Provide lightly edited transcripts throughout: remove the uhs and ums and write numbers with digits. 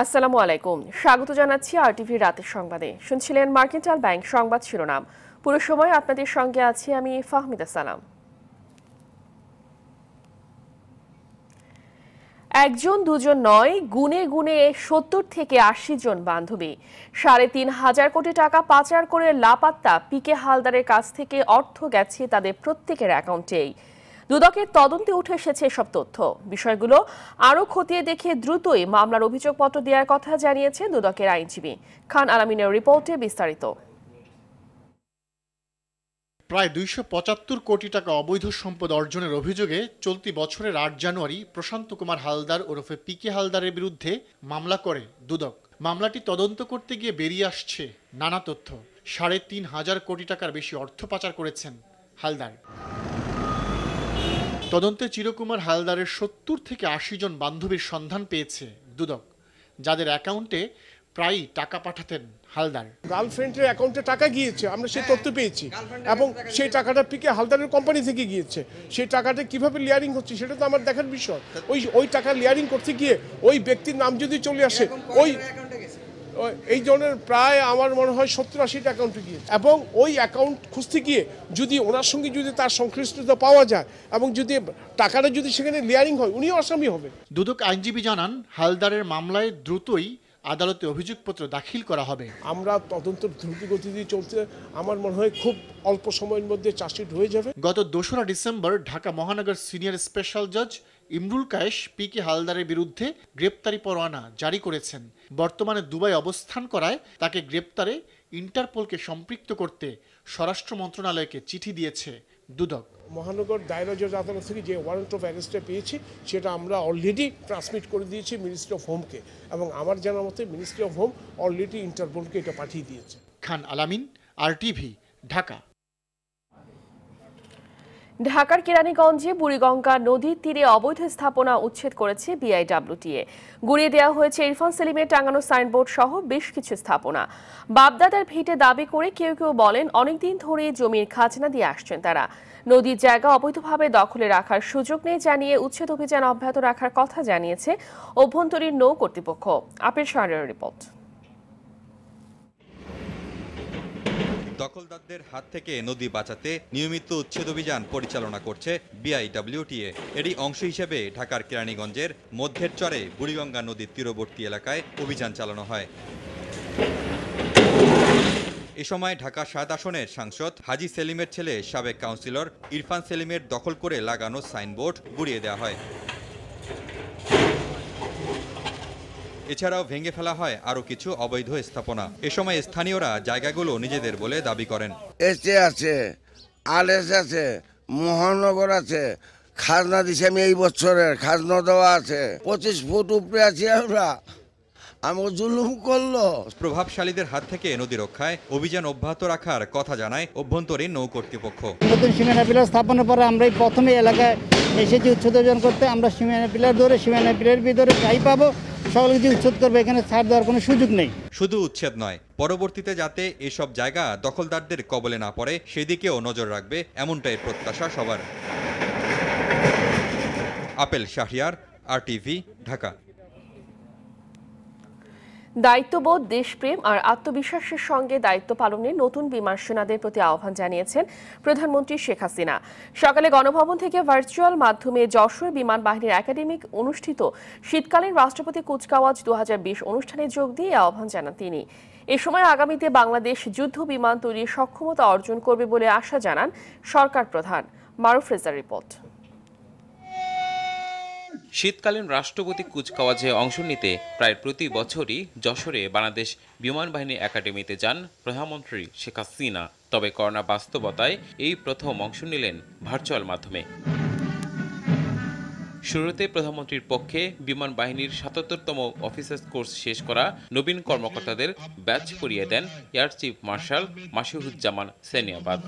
আসসালামু আলাইকুম, স্বাগত জানাচ্ছি আরটিভি রাতের সংবাদে। শুনছিলেন মার্কেন্টাইল ব্যাংক সংবাদ শিরোনাম। পুরো সময় আপনাদের সঙ্গে আছি আমি ফাহমিদা সালাম। একজন দুজন নয়, গুনে গুনে ৭০ থেকে ৮০ জন বান্ধবী ৩.৫ কোটি টাকা পাচার করে লাপাত্তা পিকে হালদারের কাছ থেকে অর্থ গেছে তাদের প্রত্যেকের অ্যাকাউন্টেই। দুদকের তদন্তে উঠে এসেছে এসব তথ্য। বিষয়গুলো আরও খতিয়ে দেখে দ্রুতই মামলার অভিযোগপত্র দেওয়ার কথা জানিয়েছে দুদকের আইনজীবী। খান আলামিনের রিপোর্টে বিস্তারিত। প্রায় ২৭৫ কোটি টাকা অবৈধ সম্পদ অর্জনের অভিযোগে চলতি বছরের ৮ জানুয়ারি প্রশান্ত কুমার হালদার ওরফে পিকে হালদারের বিরুদ্ধে মামলা করে দুদক। মামলাটি তদন্ত করতে গিয়ে বেরিয়ে আসছে নানা তথ্য। ৩.৫ কোটি টাকার বেশি অর্থ পাচার করেছেন হালদার। তদন্তে চিরকুমার হালদারের ৭০ থেকে ৮০ জন বান্ধবীর সন্ধান পেয়েছে দুদক, যাদের অ্যাকাউন্টে প্রায়ই টাকা পাঠাতেন হালদার। গার্লফ্রেন্ডের অ্যাকাউন্টে টাকা গিয়েছে, আমরা সেই তথ্য পেয়েছি, এবং সেই টাকাটা পিকে হালদারের কোম্পানি থেকে গিয়েছে। সেই টাকাটা কিভাবে লিয়ারিং হচ্ছে সেটা তো আমার দেখার বিষয়। ওই টাকা লিয়ারিং করতে গিয়ে ওই ব্যক্তির নাম যদি চলে আসে, এই ধরনের প্রায় আমার মনে হয় ৭০-৮০টা অ্যাকাউন্টে গিয়েছে, এবং ওই অ্যাকাউন্ট খুঁজতে গিয়ে যদি ওনার সঙ্গে যদি তার সংশ্লিষ্টতা পাওয়া যায় এবং যদি টাকাটা যদি সেখানে লিয়ারিং হয়, উনিও আসামি হবে। দুদক আইনজীবী জানান, হালদারের মামলায় দ্রুতই আদালতে অভিযোগপত্র দাখিল করা হবে। আমরা তদন্ত দ্রুতগতি দিয়ে চলছে, আমার মনে হয় খুব অল্প সময়ের মধ্যে চার্জশিট হয়ে যাবে। গত ২রা ডিসেম্বর ঢাকা মহানগর সিনিয়র স্পেশাল জাজ ইমরুল কায়েস পিকে হালদারের বিরুদ্ধে গ্রেপ্তারি পরোয়ানা জারি করেছেন। বর্তমানে দুবাই অবস্থান করায় তাকে গ্রেপ্তারে ইন্টারপোলকে সম্পৃক্ত করতে স্বরাষ্ট্র মন্ত্রণালয়কে চিঠি দিয়েছে দুদক। মহানগর দায়রা জজ আদালত থেকে যে ওয়ারেন্ট অফ অ্যারেস্টে পেয়েছি সেটা আমরা অলরেডি ট্রান্সমিট করে দিয়েছি মিনিস্ট্রি অফ হোমকে, এবং আমার জানা মতে মিনিস্ট্রি অফ হোম অলরেডি ইন্টারপোলকে এটা পাঠিয়ে দিয়েছে। খান আলামিন, আরটিভি, ঢাকা। ঢাকার কেরানীগঞ্জে বুড়িগঙ্গা নদীর তীরে অবৈধ স্থাপনা উচ্ছেদ করেছে বিআইডব্লিউটিএ। গুড়িয়ে দেওয়া হয়েছে ইরফান সেলিমের টাঙানো সাইনবোর্ড সহ বেশ কিছু স্থাপনা। বাপদাদার ভিটে দাবি করে কেউ কেউ বলেন অনেকদিন ধরে জমির খাজনা দিয়ে আসছেন তারা। নদীর জায়গা অবৈধভাবে দখলে রাখার সুযোগ নেই জানিয়ে উচ্ছেদ অভিযান অব্যাহত রাখার কথা জানিয়েছে অভ্যন্তরীণ নৌ কর্তৃপক্ষ। Apple Shahriar report. দখলদারদের হাত থেকে নদী বাঁচাতে নিয়মিত উচ্ছেদ অভিযান পরিচালনা করছে বিআইডব্লিউটিএ। এরই অংশ হিসেবে ঢাকার কেরানীগঞ্জের মধ্যের চরে বুড়িগঙ্গা নদীর তীরবর্তী এলাকায় অভিযান চালানো হয়। এ সময় ঢাকা ৭ আসনের সাংসদ হাজী সেলিমের ছেলে সাবেক কাউন্সিলর ইরফান সেলিমের দখল করে লাগানো সাইনবোর্ড গুড়িয়ে দেওয়া হয়। এছাড়াও ভেঙে ফেলা হয় আরও কিছু অবৈধ স্থাপনা। এ সময় স্থানীয়রা জায়গাগুলো নিজেদের বলে দাবি করেন। এসে আছে, আরএস আছে, মহানগর আছে, খাজনা দিছে আমি এই বছরের খাজনা দেওয়া আছে, 25 ফুট উপরে আছি আমরা, আমাকে জুলুম করলো। প্রভাবশালীদের হাত থেকে নদী রক্ষায় অভিযান অব্যাহত রাখার কথা জানায় অভ্যন্তরীণ নৌ কর্তৃপক্ষ। নতুন সীমানা পিলার স্থাপনের পরে আমরা প্রথমে এলাকায় এসেছি উচ্ছেদ অভিযান করতে। আমরা সীমানা পিলার ধরে সীমানা পিলার ভিতরে যাই পাবো সকল কিছু উচ্ছেদ করবো, এখানে ছাড় দেওয়ার কোনো সুযোগ নেই। শুধু উচ্ছেদ নয়, পরবর্তীতে যাতে এসব জায়গা দখলদারদের কবলে না পড়ে সেদিকেও নজর রাখবে, এমনটাই প্রত্যাশা সবার। Apple Shahriar, RTV, Dhaka. দায়িত্ববোধ, দেশপ্রেম আর আত্মবিশ্বাসের সঙ্গে দায়িত্ব পালনে নতুন বিমান সেনাদের প্রতি আহ্বান জানিয়েছেন প্রধানমন্ত্রী শেখ হাসিনা। সকালে গণভবন থেকে ভার্চুয়াল মাধ্যমে যশোর বিমান বাহিনীর একাডেমিক অনুষ্ঠিত শীতকালীন রাষ্ট্রপতি কুচকাওয়াজ ২০২০ অনুষ্ঠানে যোগ দিয়ে আহ্বান জানান তিনি। এ সময় আগামীতে বাংলাদেশ যুদ্ধ বিমান তৈরির সক্ষমতা অর্জন করবে বলে আশা জানান সরকার প্রধান। মারুফ রেজার রিপোর্ট। শীতকালীন রাষ্ট্রপতি কুচকাওয়াজে অংশ নিতে প্রায় প্রতি বছরই যশোরে বাংলাদেশ বিমান বাহিনী একাডেমিতে যান প্রধানমন্ত্রী শেখ হাসিনা। তবে করোনা বাস্তবতায় এই প্রথম অংশ নিলেন ভার্চুয়াল মাধ্যমে। শুরুতে প্রধানমন্ত্রীর পক্ষে বিমান বাহিনীর ৭৭তম অফিসার্স কোর্স শেষ করা নবীন কর্মকর্তাদের ব্যাচ পরিয়ে দেন air chief marshal Masihuzzaman Serniabat.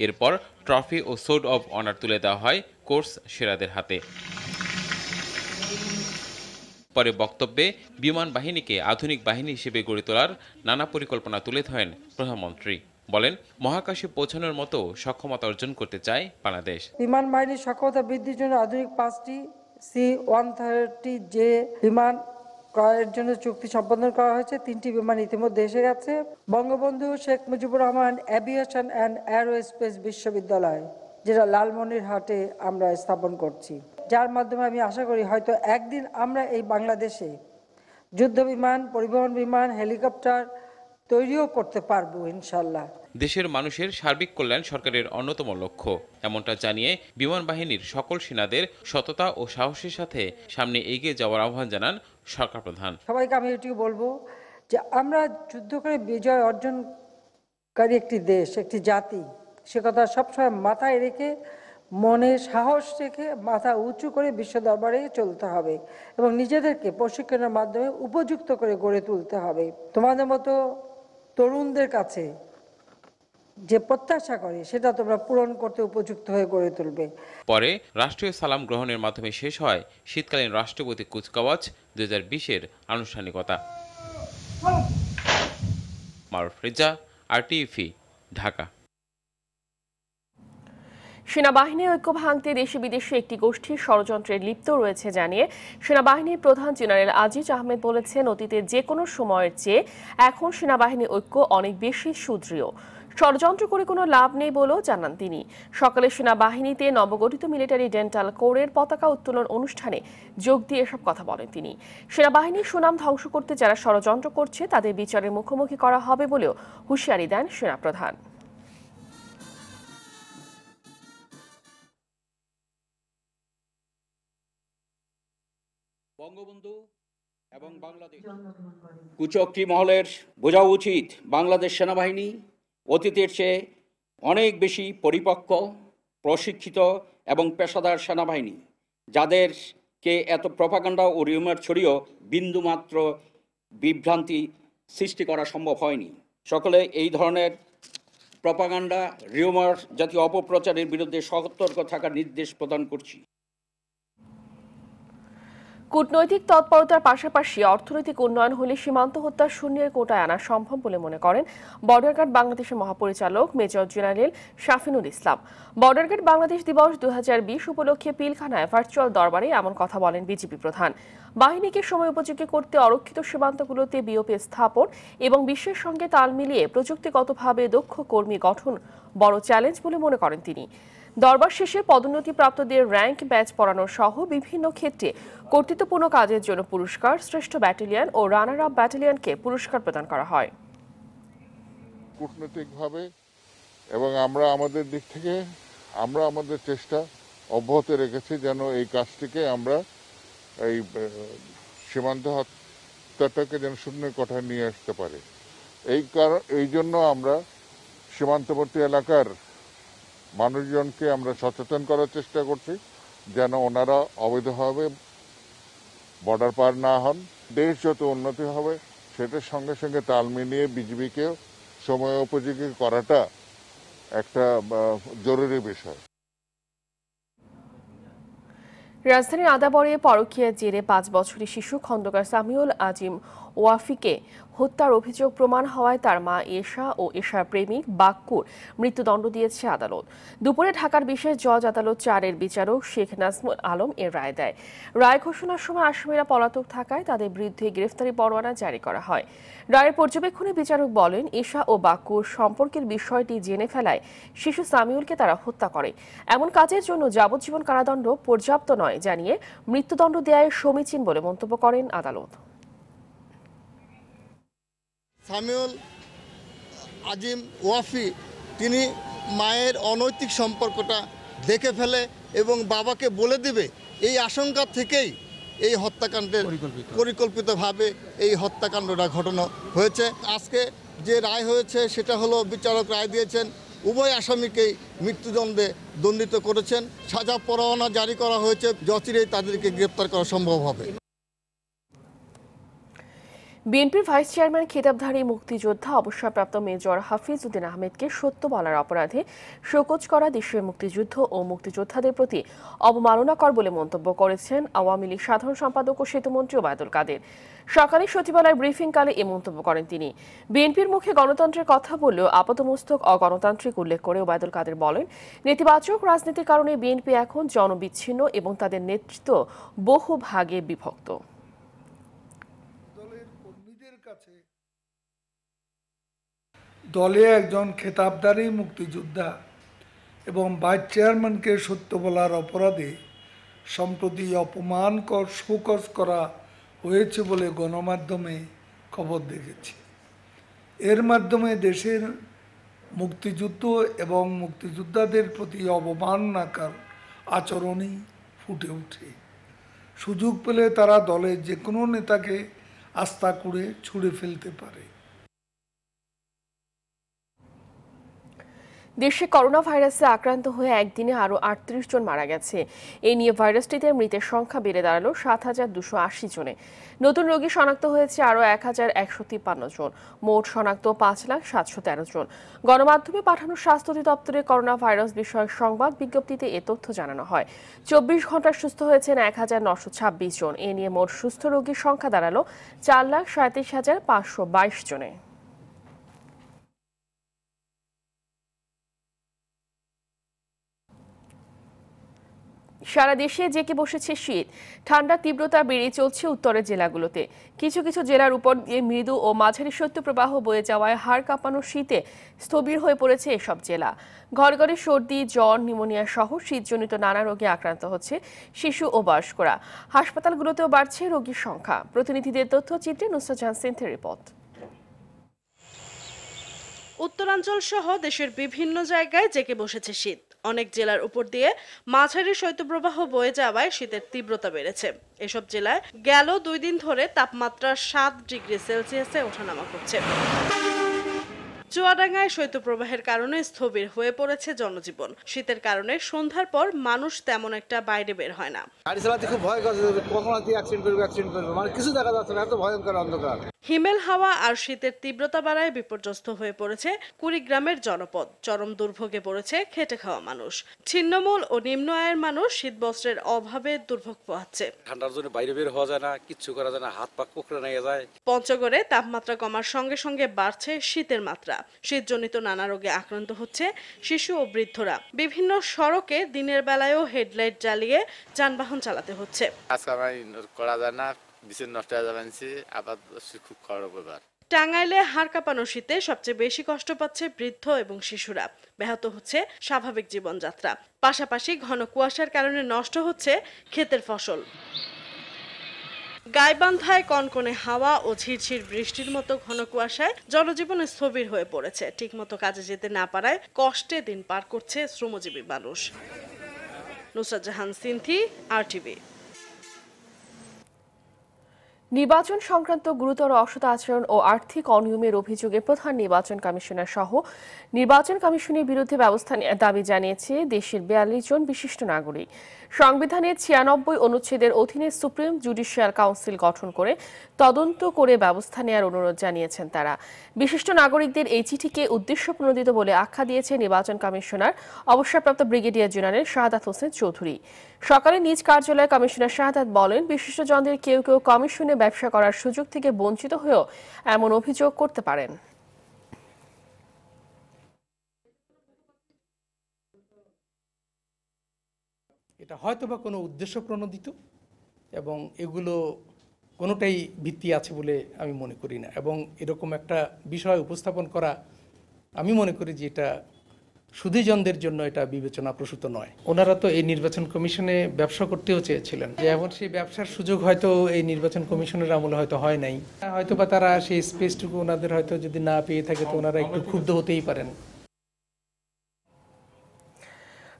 এরপর ট্রফি ও সোর্ড অব অনার তুলে দেওয়া হয় কোর্স সেরাদের হাতে। পরে বক্তব্যে বিমান বাহিনীকে আধুনিক বাহিনী হিসেবে গড়ে তোলার নানা পরিকল্পনা তুলে ধরেন প্রধানমন্ত্রী। বলেন, মহাকাশে পৌঁছানোর মতো সক্ষমতা অর্জন করতে চায় বাংলাদেশ। বিমান বাহিনীর সক্ষমতা বৃদ্ধির জন্য আধুনিক 5টি C-130 যে বিমান ক্রয়ের জন্য চুক্তি সম্পাদন করা হয়েছে, 3টি বিমান ইতিমধ্যে এসে গেছে। Bangabandhu Sheikh Mujibur Rahman aviation and aerospace বিশ্ববিদ্যালয়, যেটা লালমনিরহাটে আমরা স্থাপন করছি, যার মাধ্যমে আমি আশা করি হয়তো একদিন আমরা এই বাংলাদেশে যুদ্ধ বিমান, পরিবহন বিমান, হেলিকপ্টার তৈরিও করতে পারবো ইনশাল্লাহ। দেশের মানুষের সার্বিক কল্যাণ সরকারের অন্যতম লক্ষ্য, এমনটা জানিয়ে বিমান বাহিনীর সকল সেনাদের সততা ও সাহসের সাথে সামনে এগিয়ে যাওয়ার আহ্বান জানান সরকার প্রধান। সবাইকে আমি এটুকু বলবো যে আমরা যুদ্ধ করে বিজয় অর্জনকারী একটি দেশ, একটি জাতি, সে কথা সবসময় মাথায় রেখে, মনে সাহস রেখে, মাথা উঁচু করে বিশ্ব দরবারে চলতে হবে এবং নিজেদেরকে প্রশিক্ষণের মাধ্যমে উপযুক্ত করে গড়ে তুলতে হবে। তোমাদের মতো তরুণদের কাছে যে প্রত্যাশা করে সেটা তোমরা পূরণ করতে উপযুক্ত হয়ে গড়ে তুলবে। পরে রাষ্ট্রীয় সালাম গ্রহণের মাধ্যমে শেষ হয় শীতকালীন রাষ্ট্রপতি কুচকাওয়াজ 2020-এর আনুষ্ঠানিকতা। মারুফ রেজা, RTVি, ঢাকা। সেনাবাহিনীর ঐক্য ভাঙতে দেশে বিদেশে একটি গোষ্ঠীর ষড়যন্ত্রে লিপ্ত রয়েছে জানিয়ে সেনাবাহিনীর প্রধান জেনারেল আজিজ আহমেদ বলেছেন, অতীতে যে কোনো সময়ের চেয়ে এখন সেনাবাহিনীর ঐক্য অনেক বেশি সুদৃঢ়। ষড়যন্ত্র করে কোনো লাভ নেই বলেও জানান তিনি। সকালে সেনাবাহিনীতে নবগঠিত মিলিটারি ডেন্টাল কোরের পতাকা উত্তোলন অনুষ্ঠানে যোগ দিয়ে এসব কথা বলেন তিনি। সেনাবাহিনীর সুনাম ধ্বংস করতে যারা ষড়যন্ত্র করছে তাদের বিচারের মুখোমুখি করা হবে বলেও হুঁশিয়ারি দেন সেনাপ্রধান। বঙ্গবন্ধু এবং বাংলাদেশ কুচক্রী মহলের বোঝা উচিত, বাংলাদেশ সেনাবাহিনী অতীতের চেয়ে অনেক বেশি পরিপক্ক, প্রশিক্ষিত এবং পেশাদার সেনাবাহিনী, যাদেরকে এত প্রপাগান্ডা ও রিউমার ছড়িয়েও বিন্দুমাত্র বিভ্রান্তি সৃষ্টি করা সম্ভব হয়নি। সকলে এই ধরনের প্রপাগান্ডা, রিউমার জাতীয় অপপ্রচারের বিরুদ্ধে সতর্ক থাকার নির্দেশ প্রদান করছি। কূটনৈতিক তৎপরতার পাশাপাশি অর্থনৈতিক উন্নয়ন হলে সীমান্ত হত্যা শূন্যের কোটায় আনা সম্ভব বলে মনে করেন বর্ডার গার্ড বাংলাদেশের মহাপরিচালক মেজর জেনারেল শাফিনুল ইসলাম। বর্ডার গার্ড বাংলাদেশ দিবস 2020 উপলক্ষে পিলখানায় ভার্চুয়াল দরবারে এমন কথা বলেন বিজিবি প্রধান। বাহিনীকে সময় উপযোগী করতে অরক্ষিত সীমান্তগুলোতে বিওপি স্থাপন এবং বিশ্বের সঙ্গে তাল মিলিয়ে প্রযুক্তিগতভাবে দক্ষ কর্মী গঠন বড় চ্যালেঞ্জ বলে মনে করেন তিনি। দরবার শেষে পদোন্নতিপ্রাপ্তদের র্যাঙ্ক ব্যাচ পড়ানো সহ বিভিন্ন ক্ষেত্রে কর্তৃত্বপূর্ণ কাজের জন্য পুরস্কার, শ্রেষ্ঠ ব্যাটালিয়ন ও রানার আপ ব্যাটালিয়নকে পুরস্কার প্রদান করা হয়। কূটনৈতিকভাবে এবং আমরা আমাদের দিক থেকে আমরা আমাদের চেষ্টা অব্যাহত রেখেছি যেন এই কাজটিকে আমরা এই সীমান্ত হত্যাটাকে যেন শূন্যের কোঠায় নিয়ে আসতে পারি। এই জন্য আমরা সীমান্তবর্তী এলাকার মানুষজনকে আমরা সচেতন করার চেষ্টা করছি যেন ওনারা অবৈধভাবে বর্ডার পার না হন। দেশ যত উন্নতি হবে সেটার সঙ্গে সঙ্গে তাল মিলিয়ে বিজিবিকে সময় উপযোগী করাটা একটা জরুরি বিষয়। রাজধানীর আদাবরে পরকীয়ার জেরে 5 বছরের শিশু খন্দকার সামিউল আজিম ওয়াফিকে হত্যার অভিযোগ প্রমাণ হওয়ায় তার মা এশা ও এশার প্রেমিক বাক্কুর মৃত্যুদণ্ড দিয়েছে আদালত। দুপুরে ঢাকার বিশেষ জজ আদালত 4-এর বিচারক শেখ নাজমুল আলম এর রায় দেয়। রায় ঘোষণার সময় আসামিরা পলাতক থাকায় তাদের বিরুদ্ধে গ্রেফতারি পরোয়ানা জারি করা হয়। রায়ের পর্যবেক্ষণে বিচারক বলেন, এশা ও বাক্কুর সম্পর্কের বিষয়টি জেনে ফেলায় শিশু সামিউলকে তারা হত্যা করে। এমন কাজের জন্য যাবজ্জীবন কারাদণ্ড পর্যাপ্ত নয় জানিয়ে মৃত্যুদণ্ড দেয়ায় সমীচীন বলে মন্তব্য করেন আদালত। সামিউল আজিম ওয়াফি তিনি মায়ের অনৈতিক সম্পর্কটা দেখে ফেলে এবং বাবাকে বলে দিবে, এই আশঙ্কা থেকেই এই হত্যাকাণ্ডের পরিকল্পিতভাবে এই হত্যাকাণ্ডটা ঘটানো হয়েছে। আজকে যে রায় হয়েছে সেটা হলো বিচারক রায় দিয়েছেন উভয় আসামিকেই মৃত্যুদণ্ডে দণ্ডিত করেছেন। সাজা পরোয়ানা জারি করা হয়েছে, যচিরেই তাদেরকে গ্রেপ্তার করা সম্ভব হবে। বিএনপির ভাইস চেয়ারম্যান খেতাবধারী মুক্তিযোদ্ধা অবসরপ্রাপ্ত মেজর হাফিজ উদ্দিন আহমেদকে সত্য বলার অপরাধে শোকজ করা দেশের মুক্তিযুদ্ধ ও মুক্তিযোদ্ধাদের প্রতি অবমাননাকর বলে মন্তব্য করেছেন আওয়ামী লীগ সাধারণ সম্পাদক ও সেতুমন্ত্রী ওবায়দুল কাদের। সকালে সচিবালয়ের ব্রিফিংকালে এ মন্তব্য করেন তিনি। বিএনপির মুখে গণতন্ত্রের কথা বললেও আপাতমস্তক অগণতান্ত্রিক উল্লেখ করে ওবায়দুল কাদের বলেন, নেতিবাচক রাজনীতির কারণে বিএনপি এখন জনবিচ্ছিন্ন এবং তাদের নেতৃত্ব বহু ভাগে বিভক্ত। দলে একজন খেতাবধারী মুক্তিযোদ্ধা এবং ভাইস চেয়ারম্যানকে সত্য বলার অপরাধে সম্প্রতি অপমানকর শোকজ করা হয়েছে বলে গণমাধ্যমে খবর দেখেছি। এর মাধ্যমে দেশের মুক্তিযুদ্ধ এবং মুক্তিযোদ্ধাদের প্রতি অবমাননাকর আচরণই ফুটে ওঠে। সুযোগ পেলে তারা দলের যে কোনো নেতাকে আস্থা করে ছুঁড়ে ফেলতে পারে। দেশে করোনা ভাইরাসে আক্রান্ত হয়ে একদিনে আরও ৩৮ জন মারা গেছে। এই নিয়ে ভাইরাসটিতে মৃতের সংখ্যা বেড়ে দাঁড়ালো ৭,২৮০ জনে। নতুন রোগী শনাক্ত হয়েছে আরও ১,১৫৩ জন। মোট শনাক্ত ৫,৭১৩ জন। গণমাধ্যমে পাঠানো স্বাস্থ্য অধিদপ্তরের করোনা ভাইরাস বিষয়ক সংবাদ বিজ্ঞপ্তিতে এ তথ্য জানানো হয়। ২৪ ঘন্টায় সুস্থ হয়েছেন ১,৯২৬ জন। এ নিয়ে মোট সুস্থ রোগীর সংখ্যা দাঁড়ালো ৪,৩৭,৫২২ জনে। সারা দেশে জেঁকে বসেছে শীত। ঠান্ডার তীব্রতা বেড়ে চলছে উত্তরের জেলাগুলোতে। কিছু কিছু জেলার উপর দিয়ে মৃদু ও মাঝারি শৈত্যপ্রবাহ বয়ে যাওয়ায় হাড় কাঁপানো শীতে স্থবির হয়ে পড়েছে এসব জেলা। ঘরে ঘরে সর্দি, জ্বর, নিউমোনিয়া সহ শীতজনিত নানা রোগে আক্রান্ত হচ্ছে শিশু ও বয়স্করা। হাসপাতালগুলোতেও বাড়ছে রোগীর সংখ্যা। প্রতিনিধিদের তথ্যচিত্রে নুসরাত জাহান সিনথির রিপোর্ট। উত্তরাঞ্চল সহ দেশের বিভিন্ন জায়গায় জেঁকে বসেছে শীত। অনেক জেলার উপর দিয়ে মাঝারি শৈত্যপ্রবাহ বয়ে যাওয়ায় শীতের তীব্রতা বেড়েছে। এসব জেলায় গেল ২ দিন ধরে তাপমাত্রা ৭ ডিগ্রি সেলসিয়াসে ওঠানামা করছে। চুয়াডাঙ্গায় শৈত্যপ্রবাহের কারণে স্থবির হয়ে পড়েছে জনজীবন। শীতের কারণে সন্ধ্যার পর মানুষ তেমন একটা বাইরে বের হয় না। গাড়ি চালাতে খুব ভয় করছে, কখন অ্যাক্সিডেন্ট করবে, মানে কিছু দেখা যাচ্ছে না, এত ভয়ঙ্কর অন্ধকার। হিমেল হাওয়া আর শীতের তীব্রতা বাড়ায় বিপর্যস্ত হয়ে পড়েছে কুড়িগ্রামের জনপদ। চরম দুর্ভোগে পড়েছে খেটে খাওয়া মানুষ। ছিন্নমূল ও নিম্ন আয়ের মানুষ শীতবস্ত্রের অভাবে দুর্ভোগ পোহাচ্ছে। ঠান্ডার জন্য বাইরে বের হওয়া যায় না, কিচ্ছু করা যায় না, হাত পা কুকড়ে নিয়ে যায়। পঞ্চগড়ে তাপমাত্রা কমার সঙ্গে সঙ্গে বাড়ছে শীতের মাত্রা। শীতজনিত নানা রোগে আক্রান্ত হচ্ছে শিশু ও বৃদ্ধরা। বিভিন্ন সড়কে দিনের বেলায়ও হেডলাইট জ্বালিয়ে যানবাহন চালাতে হচ্ছে। টাঙ্গাইলে হাড় কাঁপানো শীতে সবচেয়ে বেশি কষ্ট পাচ্ছে বৃদ্ধ এবং শিশুরা। ব্যাহত হচ্ছে স্বাভাবিক জীবনযাত্রা। পাশাপাশি ঘন কুয়াশার কারণে নষ্ট হচ্ছে ক্ষেতের ফসল। গাইবান্ধায় কনকনে হাওয়া ও ঝিরঝির বৃষ্টির মতো ঘন কুয়াশায় জনজীবন স্থবির হয়ে পড়েছে। ঠিকমতো কাজে যেতে না পারায় কষ্টে দিন পার করছে শ্রমজীবী মানুষ। নুসরাত জাহান সিনথি, RTV। নির্বাচন সংক্রান্ত গুরুতর অসৎ আচরণ ও আর্থিক অনিয়মের অভিযোগে প্রধান নির্বাচন কমিশনার সহ নির্বাচন কমিশনের বিরুদ্ধে ব্যবস্থা নেওয়ার দাবি জানিয়েছে দেশের ৪২ জন বিশিষ্ট নাগরিক। সংবিধানের ৯৬ অনুচ্ছেদের অধীনে সুপ্রিম জুডিশিয়াল কাউন্সিল গঠন করে তদন্ত করে ব্যবস্থা নেওয়ার অনুরোধ জানিয়েছেন তারা। বিশিষ্ট নাগরিকদের এই চিঠিকে উদ্দেশ্যপ্রণোদিত বলে আখ্যা দিয়েছে নির্বাচন কমিশনার অবসরপ্রাপ্ত ব্রিগেডিয়ার জেনারেল শাহাদাত হোসেন চৌধুরী। সকালে নিজ কার্যালয়ে কমিশনার শাহাদাত বলেন, বিশিষ্টজনদের কেউ কেউ কমিশনে ব্যবসা করার সুযোগ থেকে বঞ্চিত হয়েও এমন অভিযোগ করতে পারেন। এটা হয়তোবা কোনো উদ্দেশ্য প্রণোদিত এবং এগুলো কোনোটাই ভিত্তি আছে বলে আমি মনে করি না। এবং এরকম একটা বিষয় উপস্থাপন করা আমি মনে করি যে এটা সুধীজনদের জন্য এটা বিবেচনা প্রসূত নয়। ওনারা তো এই নির্বাচন কমিশনে ব্যবসা করতেও চেয়েছিলেন, যে এমন সেই ব্যবসার সুযোগ হয়তো এই নির্বাচন কমিশনের আমলে হয়তো হয় নাই। হয়তোবা তারা সেই স্পেসটুকু ওনাদের হয়তো যদি না পেয়ে থাকে তো ওনারা একটু ক্ষুব্ধ হতেই পারেন।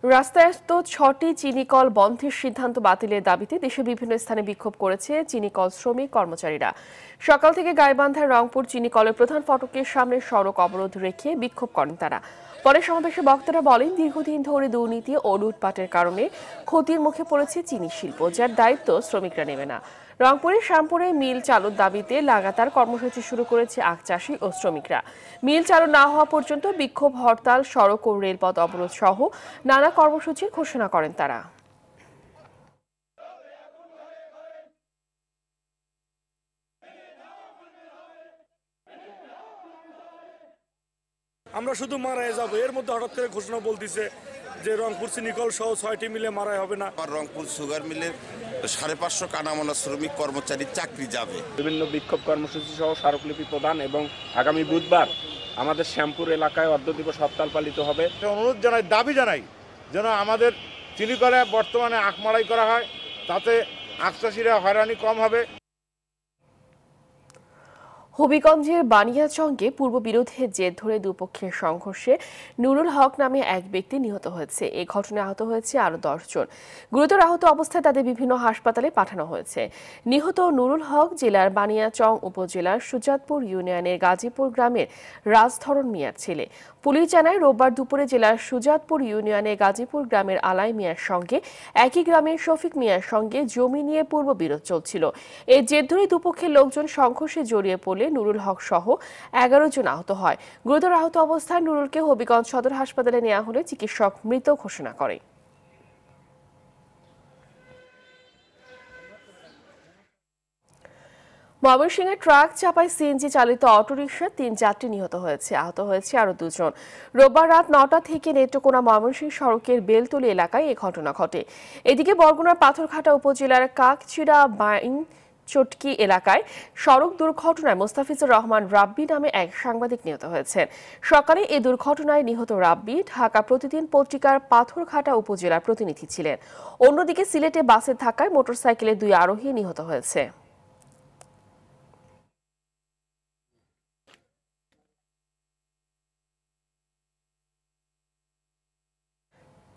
রাস্তায়স্ত ৬টি চিনিকল বন্ধের সিদ্ধান্ত বাতিলের দাবিতে দেশের বিভিন্ন স্থানে বিক্ষোভ করেছে চিনিকল শ্রমিক কর্মচারীরা। সকাল থেকে গাইবান্ধার রংপুর চিনিকলের প্রধান ফটকের সামনে সড়ক অবরোধ রেখে বিক্ষোভ করেন তারা। পরে সমাবেশে বক্তারা বলেন, দীর্ঘদিন ধরে দুর্নীতি ও লুটপাটের কারণে ক্ষতির মুখে পড়েছে চিনি শিল্প, যার দায়িত্ব শ্রমিকরা নেবে না। রংপুরের শ্যামপুরে মিল চালুর দাবিতে লাগাতার কর্মসূচি শুরু করেছে আখ চাষি ও শ্রমিকরা। মিল চালু না হওয়া পর্যন্ত বিক্ষোভ, হরতাল, সড়ক ও রেলপথ অবরোধ সহ নানা কর্মসূচির ঘোষণা করেন তারা। আমরা শুধু মারাই যাবো, এর মধ্যে হঠাৎ করে ঘোষণা বলতেছে যে রংপুর চিনিকল সহ 6টি মিলে মারাই হবে না। রংপুর সুগার মিলে 550 কানামানা শ্রমিক কর্মচারী চাকরি যাবে। বিভিন্ন বিক্ষোভ কর্মসূচি সহ স্মারকলিপি প্রদান এবং আগামী বুধবার আমাদের শ্যামপুর এলাকায় অর্ধ দিবস হরতাল পালিত হবে। অনুরোধ জানাই, দাবি জানাই যেন আমাদের চিনিকলে বর্তমানে আখ মারাই করা হয়, তাতে আখ চাষিরা হয়রানি কম হবে। হবিগঞ্জের বানিয়াচংয়ে পূর্ব বিরোধের জের ধরে দুপক্ষের সংঘর্ষে নুরুল হক নামে এক ব্যক্তি নিহত হয়েছে। এই ঘটনায় আহত হয়েছে আরও 10 জন। গুরুতর আহত অবস্থায় তাদের বিভিন্ন হাসপাতালে পাঠানো হয়েছে। নিহত নুরুল হক জেলার বানিয়াচং উপজেলার সুজাতপুর ইউনিয়নের গাজীপুর গ্রামের রাজধরন মিয়ার ছেলে। পুলিশ জানায়, রোববার দুপুরে জেলার সুজাতপুর ইউনিয়নের গাজীপুর গ্রামের আলাই মিয়ার সঙ্গে একই গ্রামের শফিক মিয়ার সঙ্গে জমি নিয়ে পূর্ব বিরোধ চলছিল। এর জের ধরে দুপক্ষের লোকজন সংঘর্ষে জড়িয়ে পড়লে নুরুল হক সহ 11 জন আহত হয়। গুরুতর আহত অবস্থায় নুরুলকে হবিগঞ্জ সদর হাসপাতালে নেওয়া হলে চিকিৎসক মৃত ঘোষণা করে। ময়মনসিংহে ট্রাক চাপায় সিএনজি চালিত অটোরিকশার 3 যাত্রী নিহত হয়েছে, আহত হয়েছে আরও 2 জন। রোববার রাত 9টা থেকে নেত্রকোনা ময়মনসিংহ সড়কের বেলতলি এলাকায় এ ঘটনা ঘটে। এদিকে বরগুনার পাথরঘাটা উপজেলার কাকচিড়া বাইন চটকি এলাকায় সড়ক দুর্ঘটনায় মোস্তাফিজুর রহমান রাব্বি নামে এক সাংবাদিক নিহত হয়েছেন। সকালে এই দুর্ঘটনায় নিহত রাব্বি ঢাকা প্রতিদিন পত্রিকার পাথরঘাটা উপজেলার প্রতিনিধি ছিলেন। অন্যদিকে সিলেটে বাসের ধাক্কায় মোটরসাইকেলে 2 আরোহী নিহত হয়েছে।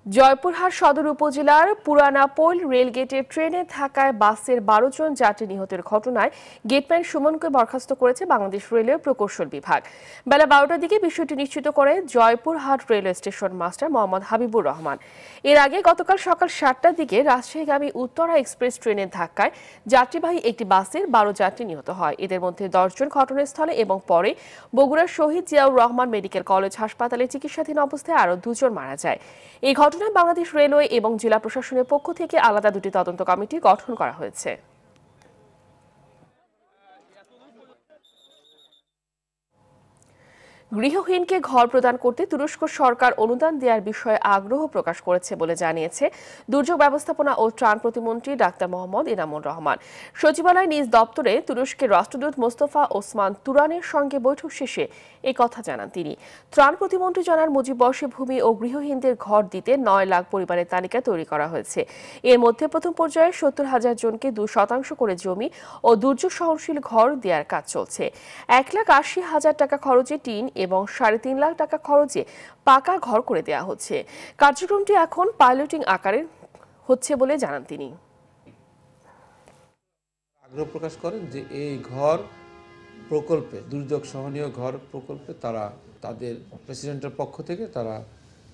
জয়পুরহাট সদর উপজেলার পুরানা পোল রেলগেটের ট্রেনের ধাক্কায় বাসের 12 জন যাত্রী নিহতের ঘটনায় গেটম্যান সুমনকে বরখাস্ত করেছে বাংলাদেশ রেলওয়ে প্রকৌশল বিভাগ। বেলা 12টার দিকে বিষয়টি নিশ্চিত করে Joypurhat railway station master Mohammad Habibur Rahman. এর আগে গতকাল সকাল 7টার দিকে রাজশাহীগামী উত্তরা এক্সপ্রেস ট্রেনের ধাক্কায় যাত্রীবাহী একটি বাসের 12 যাত্রী নিহত হয়। এদের মধ্যে 10 জন ঘটনাস্থলে এবং পরে বগুড়ার শহীদ জিয়াউর রহমান মেডিকেল কলেজ হাসপাতালে চিকিৎসাধীন অবস্থায় আরও 2 জন মারা যায়। এই ঘটনায় বাংলাদেশ রেলওয়ে এবং জেলা প্রশাসনের পক্ষ থেকে আলাদা 2টি তদন্ত কমিটি গঠন করা হয়েছে। গৃহহীনকে ঘর প্রদান করতে তুরস্ক সরকার অনুদান দেওয়ার বিষয়ে আগ্রহ প্রকাশ করেছে বলে জানিয়েছে দুর্যোগ ব্যবস্থাপনা ও ত্রাণ প্রতিমন্ত্রী ডাক্তার মোহাম্মদ এনামুর রহমান। সচিবালয় নিজ দপ্তরে তুরস্কের রাষ্ট্রদূত মোস্তফা ওসমান তুরানের সঙ্গে বৈঠক শেষে এই কথা জানান তিনি। ত্রাণ প্রতিমন্ত্রী জানান, মুজিববর্ষে ভূমি ও গৃহহীনদের ঘর দিতে 9 লাখ পরিবারের তালিকা তৈরি করা হয়েছে। এর মধ্যে প্রথম পর্যায়ে 70,000 জনকে 2% করে জমি ও দুর্যোগ সহনশীল ঘর দেওয়ার কাজ চলছে। 1,80,000 টাকা খরচে টিন এবং 3.5 লাখ টাকা খরচে পাকা ঘর করে দেওয়া হচ্ছে। কার্যক্রমটি এখন পাইলটিং আকারে হচ্ছে বলে জানান তিনি। আগ্রহ প্রকাশ করেন যে এই ঘর প্রকল্পে, দুর্যোগ সহনীয় ঘর প্রকল্পে তারা তাদের প্রেসিডেন্টের পক্ষ থেকে তারা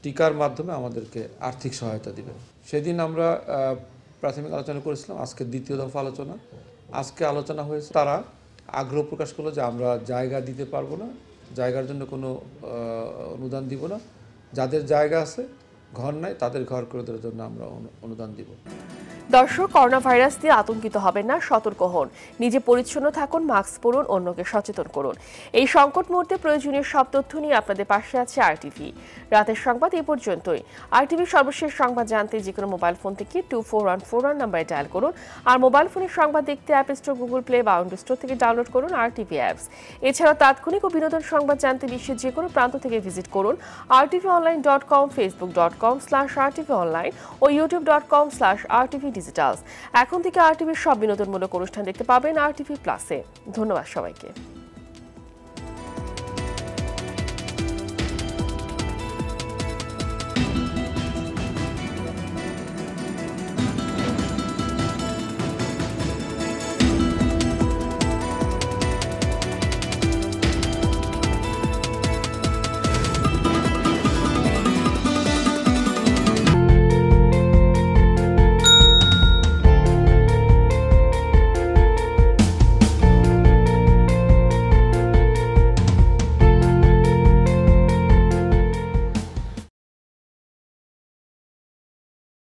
টিকার মাধ্যমে আমাদেরকে আর্থিক সহায়তা দিবেন। সেদিন আমরা প্রাথমিক আলোচনা করেছিলাম, আজকে দ্বিতীয় দফা আলোচনা। আজকে আলোচনা হয়েছে, তারা আগ্রহ প্রকাশ করলো যে আমরা জায়গা দিতে পারবো না, জায়গার জন্য কোনো অনুদান দিব না, যাদের জায়গা আছে ঘর নাই তাদের ঘর করে দেওয়ার জন্য আমরা অনুদান দিব। দর্শক, করোনা ভাইরাস দিয়ে আতঙ্কিত হবেন না, সতর্ক হন, নিজে পরিচ্ছন্ন থাকুন, মাস্ক পরুন, অন্যকে সচেতন করুন। এই সংকট মুহূর্তে প্রয়োজনীয় সব তথ্য নিয়ে আপনাদের পাশে আছে আরটিভি। রাতের সংবাদ এই পর্যন্তই। আরটিভির সর্বশেষ সংবাদ জানতে যে কোনো মোবাইল ফোন থেকে 24141 নম্বরে ডায়াল করুন। আর মোবাইল ফোনের সংবাদ দেখতে অ্যাপ স্টোর, গুগল প্লে বা উইন্ডোজ স্টোর থেকে ডাউনলোড করুন আরটিভি অ্যাপস। এছাড়াও তাৎক্ষণিক ও বিনোদন সংবাদ জানতে বিশ্বের যে কোনো প্রান্ত থেকে ভিজিট করুন rtvonline.com, facebook.com/rtvonline ও youtube.com/rtvdigitals। এখন থেকে আরটিভির সব বিনোদনমূলক অনুষ্ঠান দেখতে পাবেন আরটিভি প্লাসে। ধন্যবাদ সবাইকে।